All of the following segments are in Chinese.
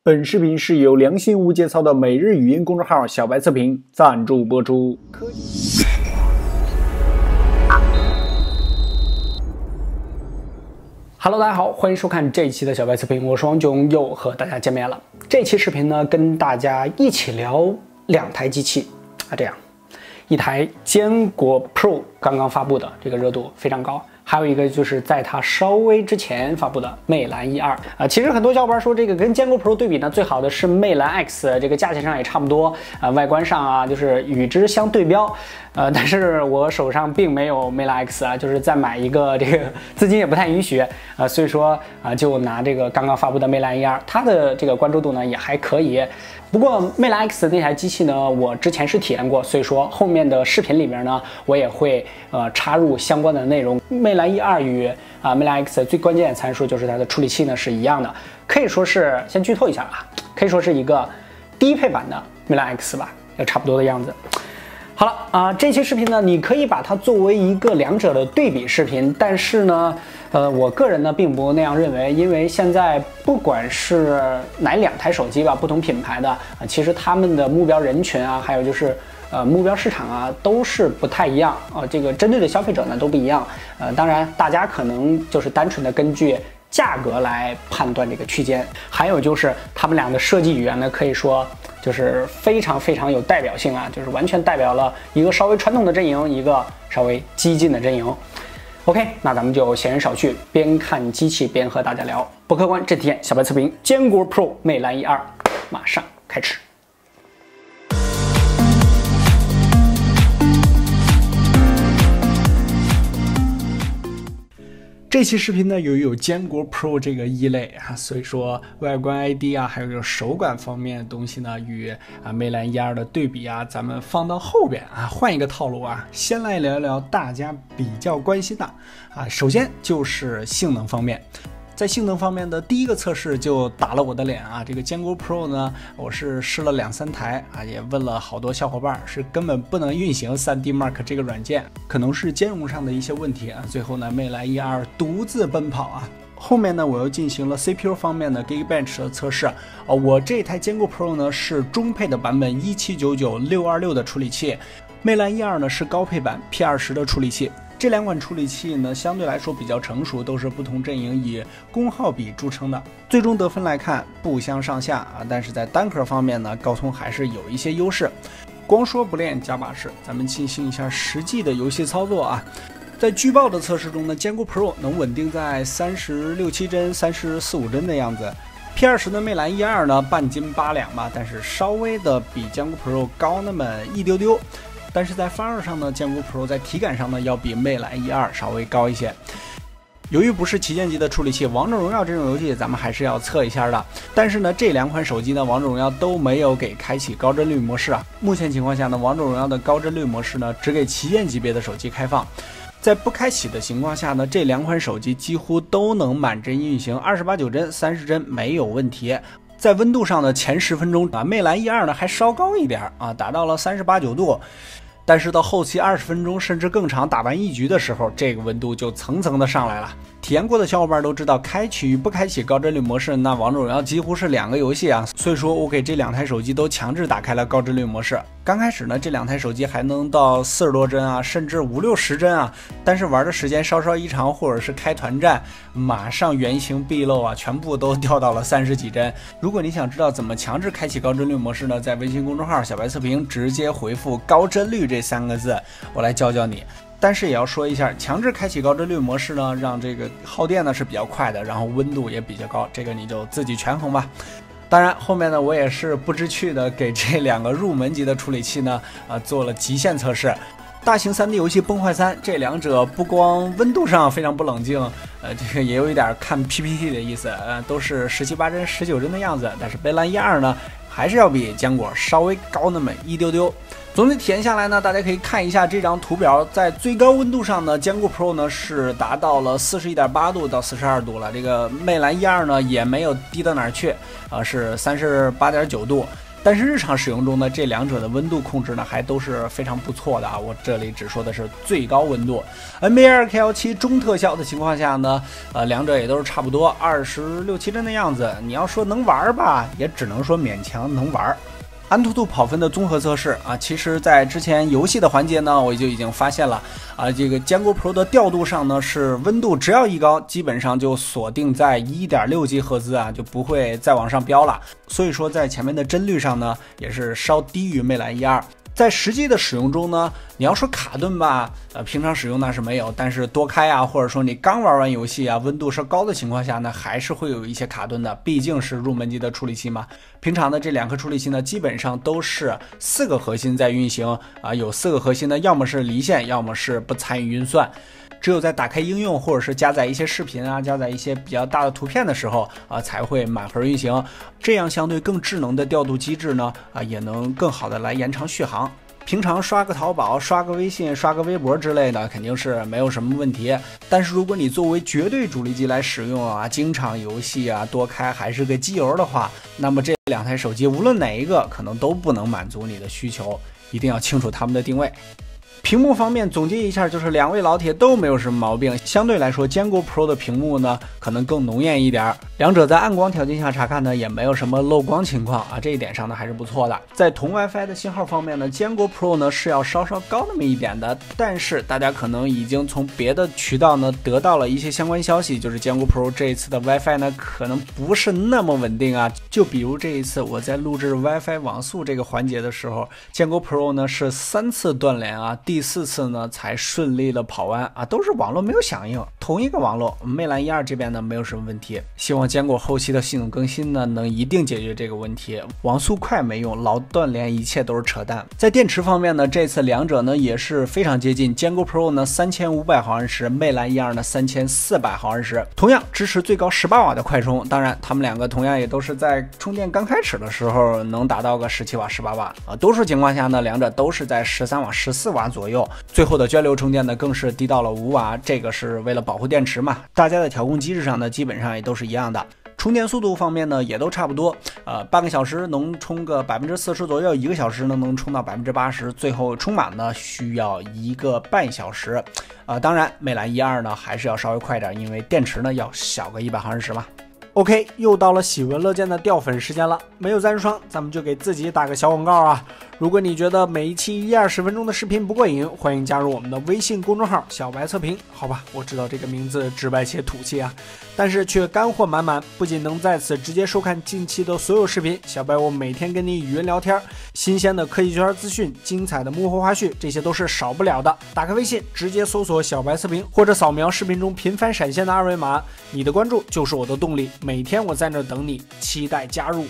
本视频是由良心无节操的每日语音公众号小白测评赞助播出。Hello， 大家好，欢迎收看这一期的小白测评，我是王炯，又和大家见面了。这期视频呢，跟大家一起聊两台机器这样，一台坚果 Pro 刚刚发布的，这个热度非常高。还有一个就是在它稍微之前发布的魅蓝E2其实很多小伙伴说这个跟坚果 Pro 对比呢，最好的是魅蓝 X， 这个价钱上也差不多外观上就是与之相对标但是我手上并没有魅蓝 X 就是再买一个这个资金也不太允许所以说就拿这个刚刚发布的魅蓝 E2， 它的这个关注度呢也还可以。不过魅蓝 X 那台机器呢，我之前是体验过，所以说后面的视频里面呢，我也会插入相关的内容。魅蓝 E2 与魅蓝 X 最关键的参数就是它的处理器呢是一样的，可以说是先剧透一下可以说是一个低配版的魅蓝 X 吧，也差不多的样子。好了这期视频呢，你可以把它作为一个两者的对比视频，但是呢，我个人呢并不那样认为，因为现在不管是哪两台手机吧，不同品牌的其实他们的目标人群还有就是目标市场都是不太一样这个针对的消费者呢都不一样当然大家可能就是单纯的根据价格来判断这个区间，还有就是他们俩的设计语言呢，可以说就是非常非常有代表性就是完全代表了一个稍微传统的阵营，一个稍微激进的阵营。OK， 那咱们就闲言少叙，边看机器边和大家聊。不客观，真体验，小白测评，坚果 Pro 魅蓝 E2， 马上开始。这期视频呢有坚果 Pro 这个一类所以说外观 ID还有手感方面的东西呢，与魅蓝 E2 的对比咱们放到后边换一个套路先来聊一聊大家比较关心的首先就是性能方面。在性能方面的第一个测试就打了我的脸这个坚果 Pro 呢，我是试了2-3台也问了好多小伙伴，是根本不能运行 3D Mark 这个软件，可能是兼容上的一些问题最后呢，魅蓝 E2 独自奔跑后面呢，我又进行了 CPU 方面的 Geekbench 的测试我这台坚果 Pro 呢是中配的版本1799626的处理器，魅蓝 E2 呢是高配版 P20 的处理器。这两款处理器呢，相对来说比较成熟，都是不同阵营以功耗比著称的。最终得分来看不相上下但是在单核方面呢，高通还是有一些优势。光说不练假把式，咱们进行一下实际的游戏操作在巨爆的测试中呢，坚果 Pro 能稳定在36-7帧、34-5帧的样子。P20 的魅蓝 E2 呢，半斤8两吧，但是稍微的比坚果 Pro 高那么一丢丢。但是在发热上呢，坚果 Pro 在体感上呢要比魅蓝 E2 稍微高一些。由于不是旗舰级的处理器，王者荣耀这种游戏咱们还是要测一下的。但是呢，这两款手机呢，王者荣耀都没有给开启高帧率模式目前情况下呢，王者荣耀的高帧率模式呢，只给旗舰级别的手机开放。在不开启的情况下呢，这两款手机几乎都能满帧运行，28-9帧、30帧没有问题。在温度上的前10分钟魅蓝 E2 呢还稍高一点达到了38-9度。但是到后期20分钟甚至更长，打完一局的时候，这个温度就层层的上来了。体验过的小伙伴都知道，开启与不开启高帧率模式，那王者荣耀几乎是两个游戏所以说我给这两台手机都强制打开了高帧率模式。刚开始呢，这两台手机还能到40多帧甚至50-60帧但是玩的时间稍稍一长，或者是开团战，马上原形毕露全部都掉到了30几帧。如果你想知道怎么强制开启高帧率模式呢，在微信公众号小白测评直接回复高帧率这3个字，我来教教你。但是也要说一下，强制开启高帧率模式呢，让这个耗电呢是比较快的，然后温度也比较高，这个你就自己权衡吧。当然后面呢，我也是不知趣的给这两个入门级的处理器呢做了极限测试。大型 3D 游戏崩坏3，这两者不光温度上非常不冷静这个也有一点看 PPT 的意思都是17-8帧、19帧的样子，但是魅蓝 E2 呢还是要比坚果稍微高那么一丢丢。总体体验下来呢，大家可以看一下这张图表，在最高温度上呢，坚果 Pro 呢是达到了41.8度到42度了，这个魅蓝 E2 呢也没有低到哪儿去是38.9度。但是日常使用中呢，这两者的温度控制呢还都是非常不错的啊。我这里只说的是最高温度。NBA 2K17 中特效的情况下呢，两者也都是差不多26、7帧的样子。你要说能玩吧，也只能说勉强能玩。AnTuTu跑分的综合测试啊，其实在之前游戏的环节呢，我就已经发现了啊，这个坚果 Pro 的调度上呢，是温度只要一高，基本上就锁定在1.6G 赫兹啊，就不会再往上飙了。所以说在前面的帧率上呢，也是稍低于魅蓝1.2。在实际的使用中呢，你要说卡顿吧，平常使用那是没有，但是多开啊，或者说你刚玩完游戏啊，温度稍高的情况下呢，还是会有一些卡顿的，毕竟是入门级的处理器嘛。平常的这2颗处理器呢，基本上都是4个核心在运行啊，有4个核心呢，要么是离线，要么是不参与运算。只有在打开应用或者是加载一些视频啊，加载一些比较大的图片的时候啊，才会满核运行。这样相对更智能的调度机制呢，也能更好的来延长续航。平常刷个淘宝、刷个微信、刷个微博之类的，肯定是没有什么问题。但是如果你作为绝对主力机来使用啊，经常游戏啊多开还是个机油的话，那么这2台手机无论哪一个，可能都不能满足你的需求，一定要清楚它们的定位。屏幕方面总结一下，就是2位老铁都没有什么毛病。相对来说，坚果 Pro 的屏幕呢，可能更浓艳一点。两者在暗光条件下查看呢，也没有什么漏光情况啊，这一点上呢还是不错的。在同 WiFi 的信号方面呢，坚果 Pro 呢是要稍稍高那么一点的，但是大家可能已经从别的渠道呢得到了一些相关消息，就是坚果 Pro 这一次的 WiFi 呢可能不是那么稳定啊。就比如这一次我在录制 WiFi 网速这个环节的时候，坚果 Pro 呢是3次断连啊，第4次呢才顺利的跑完啊，都是网络没有响应。同一个网络，魅蓝1.2这边呢没有什么问题，希望坚果后期的系统更新呢能一定解决这个问题。网速快没用，老断连一切都是扯淡。在电池方面呢，这次两者呢也是非常接近，坚果 Pro 呢3500毫安时，魅蓝1.2呢3400毫安时，同样支持最高18瓦的快充。当然，他们2个同样也都是在充电刚开始的时候能达到个17瓦、18瓦啊，多数情况下呢，两者都是在13瓦、14瓦左右。最后的涓流充电呢，更是低到了5瓦，这个是为了保护电池嘛。大家的调控机制上呢，基本上也都是一样的。充电速度方面呢，也都差不多，半个小时能充个40%左右，1个小时呢能充到80%，最后充满呢需要1个半小时。当然，魅蓝1.2呢还是要稍微快点，因为电池呢要小个100毫安时嘛。OK， 又到了喜闻乐见的掉粉时间了，没有赞助商，咱们就给自己打个小广告啊！如果你觉得每一期10-20分钟的视频不过瘾，欢迎加入我们的微信公众号小白测评。好吧，我知道这个名字直白且土气啊，但是却干货满满，不仅能在此直接收看近期的所有视频，小白我每天跟你语音聊天，新鲜的科技圈资讯，精彩的幕后花絮，这些都是少不了的。打开微信，直接搜索小白测评，或者扫描视频中频繁闪现的2维码，你的关注就是我的动力，每天我在那等你，期待加入。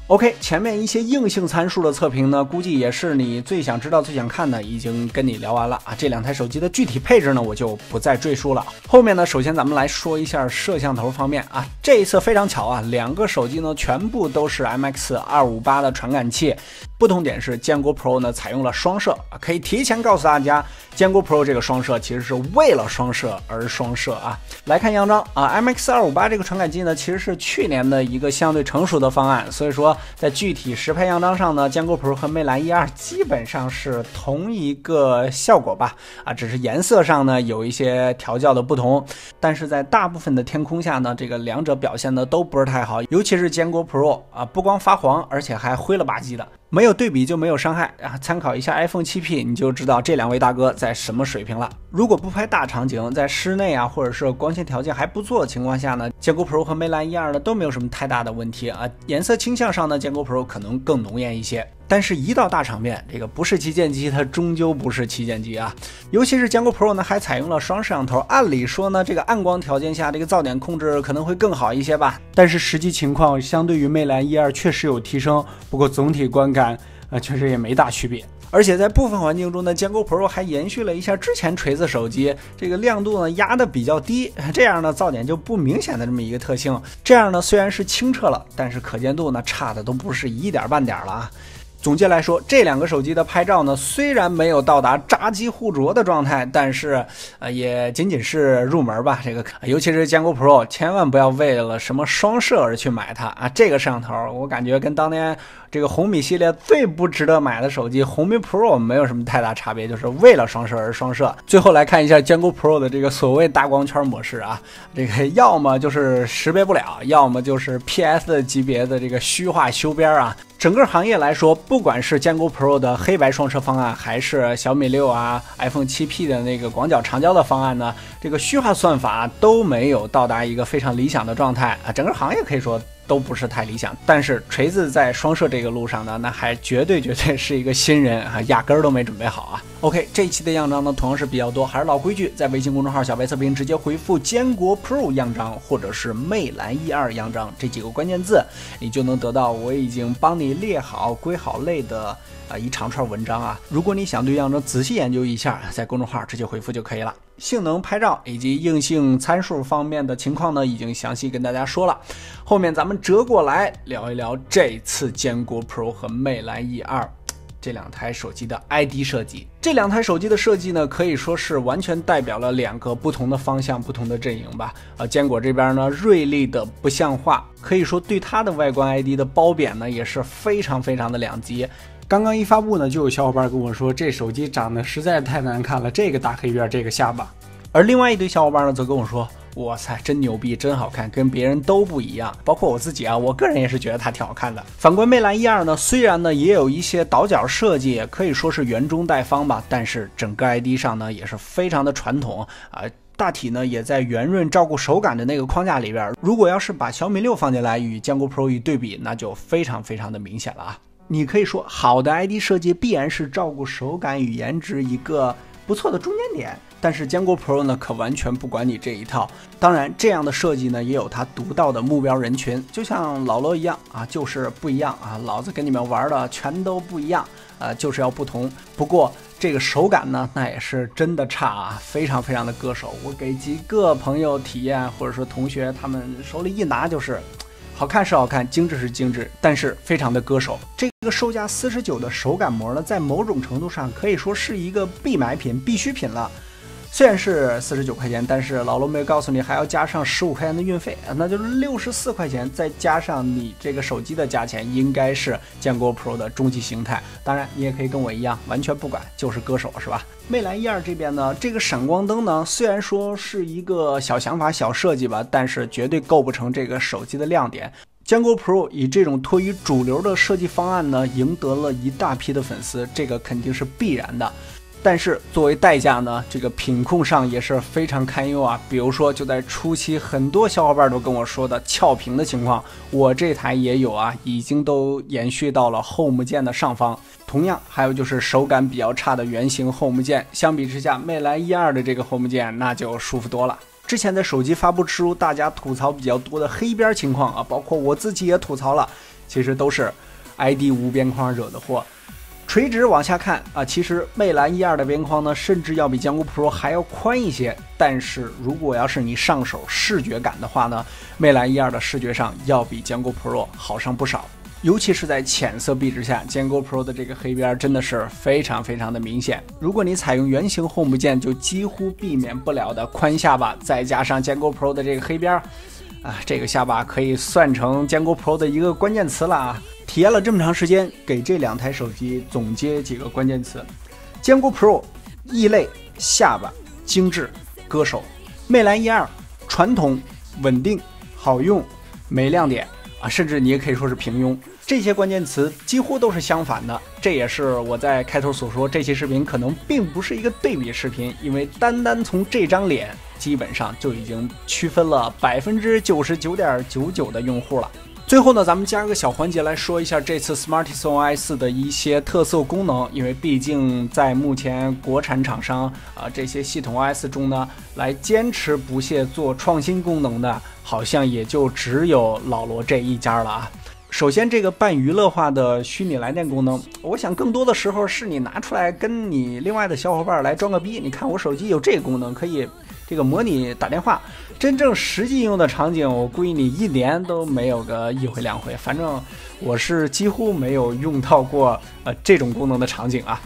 OK， 前面一些硬性参数的测评呢，估计也是你最想知道、最想看的，已经跟你聊完了啊。这2台手机的具体配置呢，我就不再赘述了。后面呢，首先咱们来说一下摄像头方面啊。这一次非常巧啊，2个手机呢全部都是 MX258 的传感器。不同点是坚果 Pro 呢采用了双摄，可以提前告诉大家，坚果 Pro 这个双摄其实是为了双摄而双摄啊。来看样张啊 ，MX258 这个传感器呢其实是去年的一个相对成熟的方案，所以说在具体实拍样张上呢，坚果 Pro 和魅蓝1.2基本上是同一个效果吧啊，只是颜色上呢有一些调教的不同，但是在大部分的天空下呢，这个两者表现的都不是太好，尤其是坚果 Pro 啊，不光发黄，而且还灰了吧唧的。没有对比就没有伤害啊！参考一下 iPhone 7P， 你就知道这2位大哥在什么水平了。如果不拍大场景，在室内啊，或者是光线条件还不错的情况下呢，坚果 Pro 和魅蓝1.2呢都没有什么太大的问题啊。颜色倾向上呢，坚果 Pro 可能更浓艳一些。但是，一到大场面，这个不是旗舰机，它终究不是旗舰机啊。尤其是坚果 Pro 呢，还采用了双摄像头。按理说呢，这个暗光条件下，这个噪点控制可能会更好一些吧。但是实际情况，相对于魅蓝1.2确实有提升，不过总体观感确实也没大区别。而且在部分环境中呢，坚果 Pro 还延续了一下之前锤子手机这个亮度呢压得比较低，这样呢噪点就不明显的这么一个特性。这样呢虽然是清澈了，但是可见度呢差的都不是一点半点了啊。总结来说，这两个手机的拍照呢，虽然没有到达扎机互啄的状态，但是也仅仅是入门吧。这个尤其是坚果 Pro， 千万不要为了什么双摄而去买它啊！这个摄像头，我感觉跟当年这个红米系列最不值得买的手机红米 Pro 没有什么太大差别，就是为了双摄而双摄。最后来看一下坚果 Pro 的这个所谓大光圈模式啊，这个要么就是识别不了，要么就是 PS 级别的这个虚化修边啊。整个行业来说，不管是坚果 Pro 的黑白双摄方案，还是小米6啊、iPhone 7P 的那个广角长焦的方案呢，这个虚化算法都没有到达一个非常理想的状态啊。整个行业可以说都不是太理想，但是锤子在双摄这个路上呢，那还绝对是一个新人啊，压根儿都没准备好啊。OK， 这一期的样张呢，同样是比较多，还是老规矩，在微信公众号小白测评直接回复坚果 Pro 样张或者是魅蓝E2样张这几个关键字，你就能得到我已经帮你列好归好类的一长串文章啊。如果你想对样张仔细研究一下，在公众号直接回复就可以了。性能、拍照以及硬性参数方面的情况呢，已经详细跟大家说了。后面咱们折过来聊一聊这次坚果 Pro 和魅蓝 E2这两台手机的 ID 设计。这两台手机的设计呢，可以说是完全代表了两个不同的方向、不同的阵营吧。坚果这边呢，锐利的不像话，可以说对它的外观 ID 的褒贬呢，也是非常的两极。刚刚一发布呢，就有小伙伴跟我说，这手机长得实在是太难看了，这个大黑边，这个下巴。而另外一堆小伙伴呢，则跟我说，哇塞，真牛逼，真好看，跟别人都不一样。包括我自己啊，我个人也是觉得它挺好看的。反观魅蓝 E2呢，虽然呢也有一些倒角设计，可以说是圆中带方吧，但是整个 ID 上呢也是非常的传统啊。大体呢也在圆润照顾手感的那个框架里边。如果要是把小米6放进来与坚果 Pro 一对比，那就非常的明显了啊。你可以说，好的 ID 设计必然是照顾手感与颜值一个不错的中间点，但是坚果 Pro 呢可完全不管你这一套。当然这样的设计呢也有它独到的目标人群，就像老罗一样啊，就是不一样啊，老子跟你们玩的全都不一样，就是要不同。不过这个手感呢，那也是真的差啊，非常的割手。我给几个朋友体验，或者说同学，他们手里一拿就是好看是好看，精致是精致，但是非常的割手。这个售价49的手感膜呢，在某种程度上可以说是一个必买品、必需品了。虽然是49块钱，但是老罗没有告诉你还要加上15块钱的运费，那就是64块钱，再加上你这个手机的价钱，应该是坚果 Pro 的终极形态。当然你也可以跟我一样完全不管，就是割手是吧？魅蓝 E2这边呢，这个闪光灯呢，虽然说是一个小想法、小设计吧，但是绝对构不成这个手机的亮点。坚果 Pro 以这种脱于主流的设计方案呢，赢得了一大批的粉丝，这个肯定是必然的。但是作为代价呢，这个品控上也是非常堪忧啊。比如说就在初期，很多小伙伴都跟我说的翘屏的情况，我这台也有啊，已经都延续到了 Home 键的上方。同样还有就是手感比较差的圆形 Home 键，相比之下魅蓝 E2的这个 Home 键那就舒服多了。之前在手机发布之初，大家吐槽比较多的黑边情况啊，包括我自己也吐槽了，其实都是 ID 无边框惹的祸。垂直往下看啊，其实魅蓝 E2的边框呢，甚至要比坚果 Pro 还要宽一些。但是如果要是你上手视觉感的话呢，魅蓝 E2的视觉上要比坚果 Pro 好上不少。尤其是在浅色壁纸下，坚果 Pro 的这个黑边真的是非常的明显。如果你采用圆形 Home 键，就几乎避免不了的宽下巴，再加上坚果 Pro 的这个黑边啊，这个下巴可以算成坚果 Pro 的一个关键词了啊。体验了这么长时间，给这两台手机总结几个关键词：坚果 Pro 异类、下巴、精致、割手；魅蓝 E2 传统、稳定、好用、没亮点啊，甚至你也可以说是平庸。这些关键词几乎都是相反的，这也是我在开头所说，这期视频可能并不是一个对比视频，因为单从这张脸，基本上就已经区分了99.99%的用户了。最后呢，咱们加个小环节来说一下这次 SmartiSON OS 的一些特色功能，因为毕竟在目前国产厂商这些系统 OS 中呢，来坚持不懈做创新功能的，好像也就只有老罗这一家了啊。首先，这个半娱乐化的虚拟来电功能，我想更多的时候是你拿出来跟你另外的小伙伴来装个逼。你看我手机有这个功能，可以这个模拟打电话。真正实际用的场景，我估计你1年都没有个1回2回。反正我是几乎没有用到过这种功能的场景啊。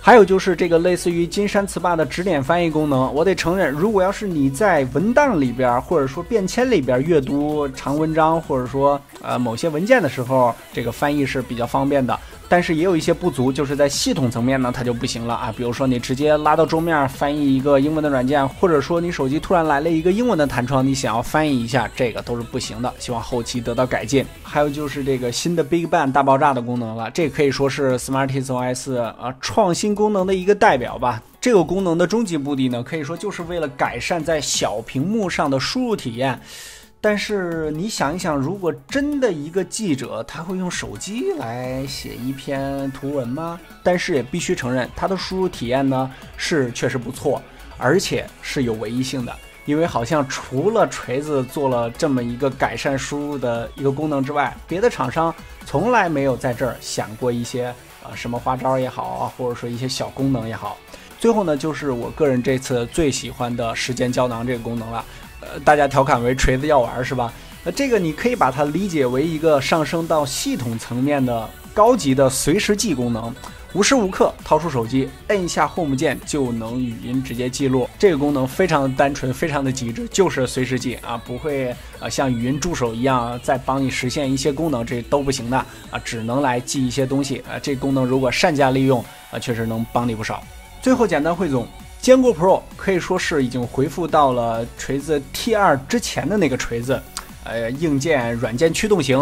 还有就是这个类似于金山词霸的指点翻译功能，我得承认，如果要是你在文档里边或者说便签里边阅读长文章或者说某些文件的时候，这个翻译是比较方便的。但是也有一些不足，就是在系统层面呢，它就不行了啊。比如说你直接拉到桌面翻译一个英文的软件，或者说你手机突然来了一个英文的弹窗，你想要翻译一下，这个都是不行的。希望后期得到改进。还有就是这个新的 Big Bang 大爆炸的功能了，这可以说是 SmartThings OS 创新功能的一个代表吧。这个功能的终极目的呢，可以说就是为了改善在小屏幕上的输入体验。但是你想一想，如果真的一个记者他会用手机来写一篇图文吗？但是也必须承认，他的输入体验呢是确实不错，而且是有唯一性的。因为好像除了锤子做了这么一个改善输入的一个功能之外，别的厂商从来没有在这儿想过一些什么花招也好啊，或者说一些小功能也好。最后呢，就是我个人这次最喜欢的时间胶囊这个功能了。大家调侃为锤子药丸是吧？这个你可以把它理解为一个上升到系统层面的高级的随时记功能，无时无刻掏出手机，摁一下 Home 键就能语音直接记录。这个功能非常的单纯，非常的极致，就是随时记啊，不会像语音助手一样再帮你实现一些功能，这都不行的啊，只能来记一些东西啊。这个功能如果善加利用确实能帮你不少。最后简单汇总。坚果 Pro 可以说是已经恢复到了锤子 T2 之前的那个锤子，硬件、软件驱动型，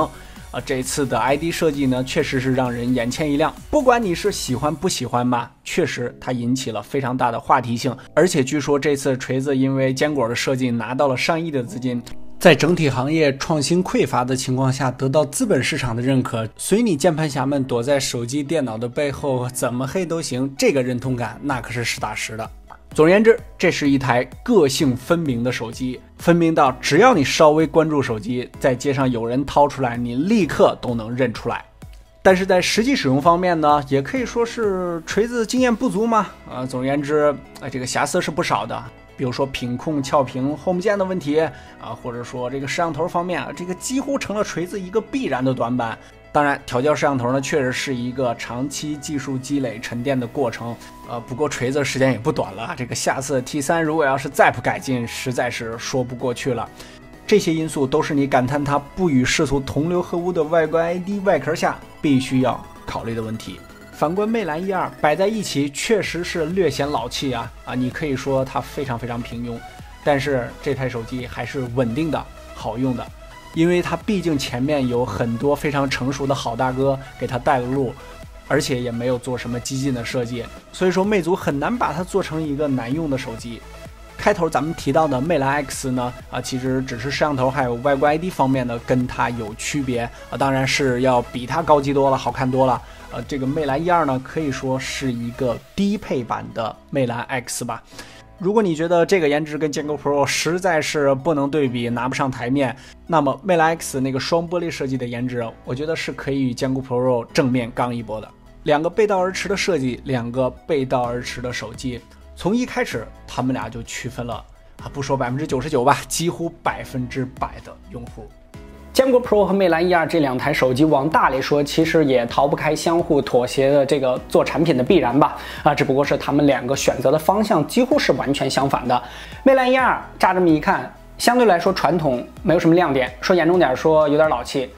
这次的 ID 设计呢，确实是让人眼前一亮。不管你是喜欢不喜欢吧，确实它引起了非常大的话题性。而且据说这次锤子因为坚果的设计拿到了上亿的资金，在整体行业创新匮乏的情况下，得到资本市场的认可，随你键盘侠们躲在手机电脑的背后怎么黑都行，这个认同感那可是实打实的。总而言之，这是一台个性分明的手机，分明到只要你稍微关注手机，在街上有人掏出来，你立刻都能认出来。但是在实际使用方面呢，也可以说是锤子经验不足嘛。总而言之，这个瑕疵是不少的。比如说品控、翘屏、Home 键的问题或者说这个摄像头方面这个几乎成了锤子一个必然的短板。当然，调教摄像头呢，确实是一个长期技术积累沉淀的过程。不过锤子时间也不短了，这个下次 T3 如果要是再不改进，实在是说不过去了。这些因素都是你感叹它不与世俗同流合污的外观 ID 外壳下必须要考虑的问题。反观魅蓝E2摆在一起，确实是略显老气啊！你可以说它非常非常平庸，但是这台手机还是稳定的、好用的。因为它毕竟前面有很多非常成熟的好大哥给它带了路，而且也没有做什么激进的设计，所以说魅族很难把它做成一个难用的手机。开头咱们提到的魅蓝 X 呢，其实只是摄像头还有外观 ID 方面的跟它有区别当然是要比它高级多了，好看多了。这个魅蓝E2呢，可以说是一个低配版的魅蓝 X 吧。如果你觉得这个颜值跟坚果 Pro 实在是不能对比，拿不上台面，那么魅蓝 X 那个双玻璃设计的颜值，我觉得是可以与坚果 Pro 正面刚一波的。两个背道而驰的设计，两个背道而驰的手机，从一开始他们俩就区分了不说99%吧，几乎100%的用户。坚果 Pro 和魅蓝 E2这两台手机，往大里说，其实也逃不开相互妥协的这个做产品的必然吧。只不过是他们两个选择的方向几乎是完全相反的。魅蓝 E2乍这么一看，相对来说传统，没有什么亮点，说严重点说有点老气，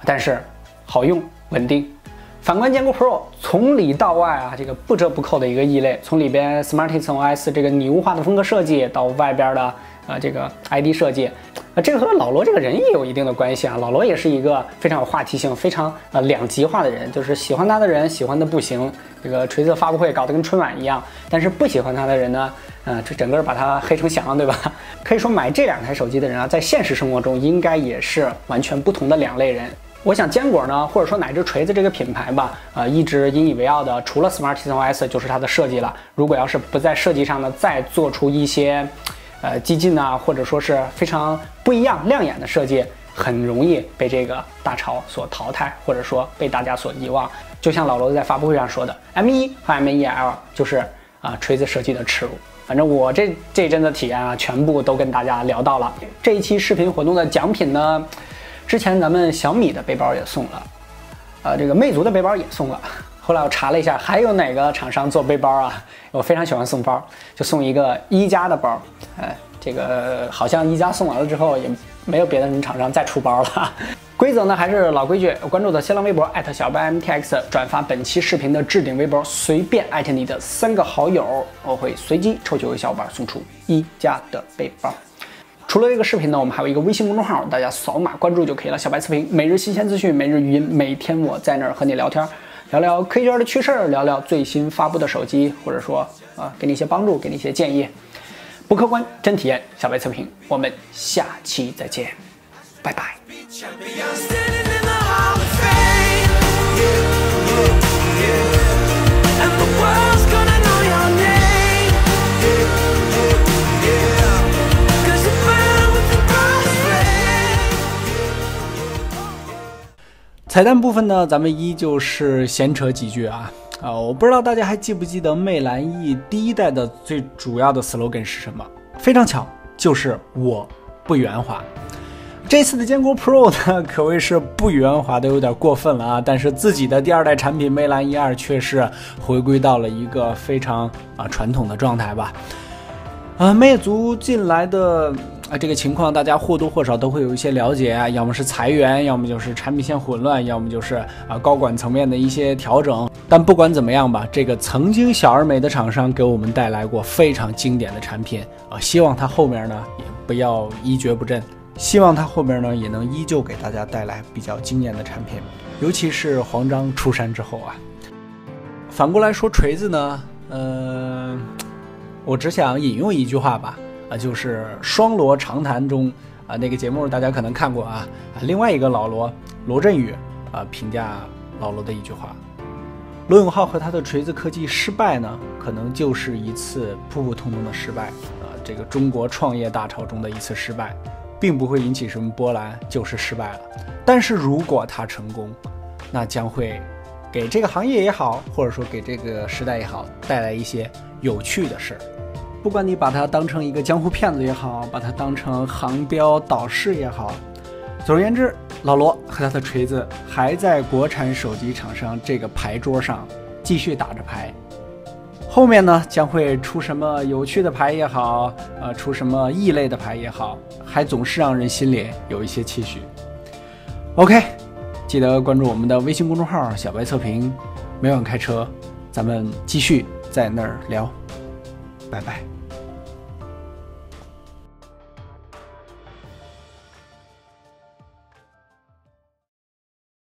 但是好用稳定。反观坚果 Pro 从里到外这个不折不扣的一个异类，从里边 SmartThings OS 这个拟物化的风格设计，到外边的这个 ID 设计，这个和老罗这个人也有一定的关系老罗也是一个非常有话题性、非常两极化的人，就是喜欢他的人喜欢的不行，这个锤子发布会搞得跟春晚一样，但是不喜欢他的人呢，这整个把他黑成翔，对吧？可以说买这两台手机的人在现实生活中应该也是完全不同的两类人。我想坚果呢，或者说乃至锤子这个品牌吧，一直引以为傲的，除了 SmartThings OS 就是它的设计了。如果要是不在设计上呢，再做出一些激进或者说是非常不一样、亮眼的设计，很容易被这个大潮所淘汰，或者说被大家所遗忘。就像老罗在发布会上说的 ，M1 和 M1L 就是锤子设计的耻辱。反正我这阵的体验啊，全部都跟大家聊到了。这一期视频活动的奖品呢，之前咱们小米的背包也送了，这个魅族的背包也送了。后来我查了一下，还有哪个厂商做背包啊？我非常喜欢送包，就送一个一加的包。这个好像一加送完了之后，也没有别的厂商再出包了。规则呢还是老规矩，关注的新浪微博小白 MTX， 转发本期视频的置顶微博，随便艾特你的3个好友，我会随机抽取1位小伙伴送出一加的背包。除了这个视频呢，我们还有一个微信公众号，大家扫码关注就可以了。小白测评，每日新鲜资讯，每日语音，每天我在那儿和你聊天，聊聊 K 圈的趣事，聊聊最新发布的手机，或者说给你一些帮助，给你一些建议。不客观真体验，小白测评，我们下期再见，拜拜。彩蛋部分呢，咱们依旧是闲扯几句啊。我不知道大家还记不记得魅蓝 E 第一代的最主要的 slogan 是什么？非常巧，就是我不圆滑。这次的坚果 Pro 呢，可谓是不圆滑的有点过分了啊！但是自己的第2代产品魅蓝 E2 却是回归到了一个非常传统的状态吧。魅族近来的这个情况，大家或多或少都会有一些了解啊，要么是裁员，要么就是产品线混乱，要么就是高管层面的一些调整。但不管怎么样吧，这个曾经小而美的厂商给我们带来过非常经典的产品希望它后面呢也不要一蹶不振，希望它后面呢也能依旧给大家带来比较惊艳的产品，尤其是黄章出山之后啊。反过来说锤子呢，我只想引用一句话吧，就是双罗长谈中那个节目大家可能看过另外一个老罗振宇评价老罗的一句话：罗永浩和他的锤子科技失败呢，可能就是一次普普通通的失败这个中国创业大潮中的一次失败，并不会引起什么波澜，就是失败了。但是如果他成功，那将会给这个行业也好，或者说给这个时代也好，带来一些有趣的事儿。不管你把它当成一个江湖骗子也好，把它当成航标导师也好，总而言之，老罗和他的锤子还在国产手机厂商这个牌桌上继续打着牌。后面呢，将会出什么有趣的牌也好，出什么异类的牌也好，还总是让人心里有一些期许。OK， 记得关注我们的微信公众号小白测评，每晚开车，咱们继续在那儿聊。拜拜。